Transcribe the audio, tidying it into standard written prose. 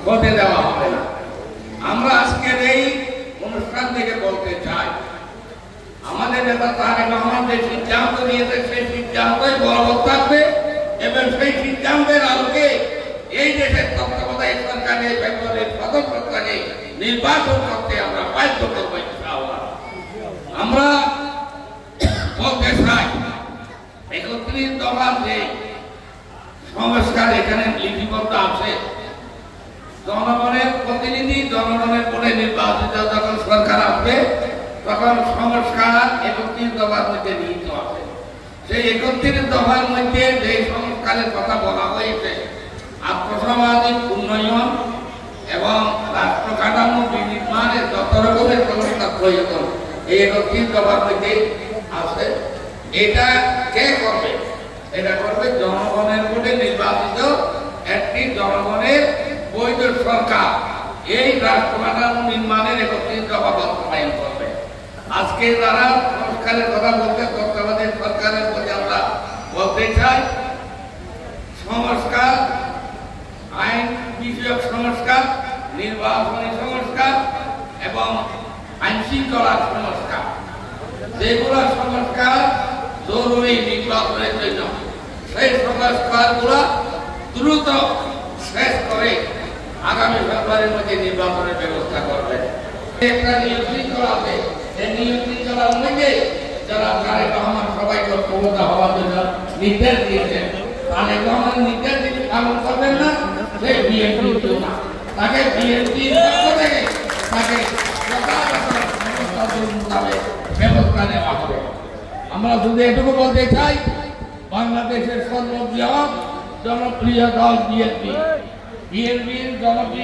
হতে দেওয়া হবে না। আমরা আজকের এই অনুষ্ঠান থেকে বলতে চাই, আমাদের নেতা তারেক রহমান যে সিদ্ধান্ত নিয়েছে সেই সিদ্ধান্তই বলবৎ থাকবে এবং সেই সিদ্ধান্তের আলোকে এই দেশের তত্ত্বাবধায়ক সরকারের ফেব্রুয়ারির সদর সরকারে নির্বাচন করতে আমরা বাধ্য করবো ইনশাআল্লাহ। আমরা বলতে চাই ৩১ দফার যে সংস্কার এখানে লিপিবদ্ধ আছে, জনগণের প্রতিনিধি জনগণের পরে নির্বাচিত যখন সরকার আসবে তখন সংস্কার ৩১ দফার মধ্যে নিহিত আছে। সেই ৩১ দফার মধ্যে যে সংস্কারের কথা বলা হয়েছে, আত্মসামাজিক উন্নয়ন এবং রাষ্ট্র কাঠামো বিনির্মাণের যত রকমের ব্যবস্থা প্রয়োজন এই ৩১ দফার মধ্যে আছে। এটা কে করবে? এটা করবে জনগণের ভোটে নির্বাচিত একটি জনগণের বৈধ সরকার এই রাষ্ট্র কাঠামো নির্মাণের ৩১ দফা বাস্তবায়ন করবে। আজকে যারা সংস্কারের কথা বলতে তত্ত্বাবধায়ক সরকারের প্রতি আমরা বলতে চাই, সংস্কার, আইন বিষয়ক সংস্কার, নির্বাচনী সংস্কার এবং আইন শৃঙ্খলার সংস্কার, যেগুলো সংস্কার জরুরি নির্বাচনের জন্য, সেই সংস্কারগুলো দ্রুত শেষ করে আগামী ফেব্রুয়ারির মধ্যে নির্বাচনের ব্যবস্থা করবে। একটা নিয়ম শৃঙ্খলা আছে, এই নিয়ম শৃঙ্খলার মধ্যে যারা তারেক রহমান সবাইকে ক্ষমতা হওয়ার জন্য নির্দেশ দিয়েছেন, তারেক রহমানের নির্দেশ যদি পালন করবেন না, সে বিএনপি না, তাকে বিএনপির পক্ষ থেকে তাকে ব্যবস্থা নেওয়া হবে। আমরা শুধু এটুকু বলতে চাই, বাংলাদেশের সর্ববৃহৎ জনপ্রিয় দল বিএনপি, বিএনপির জনপ্রিয়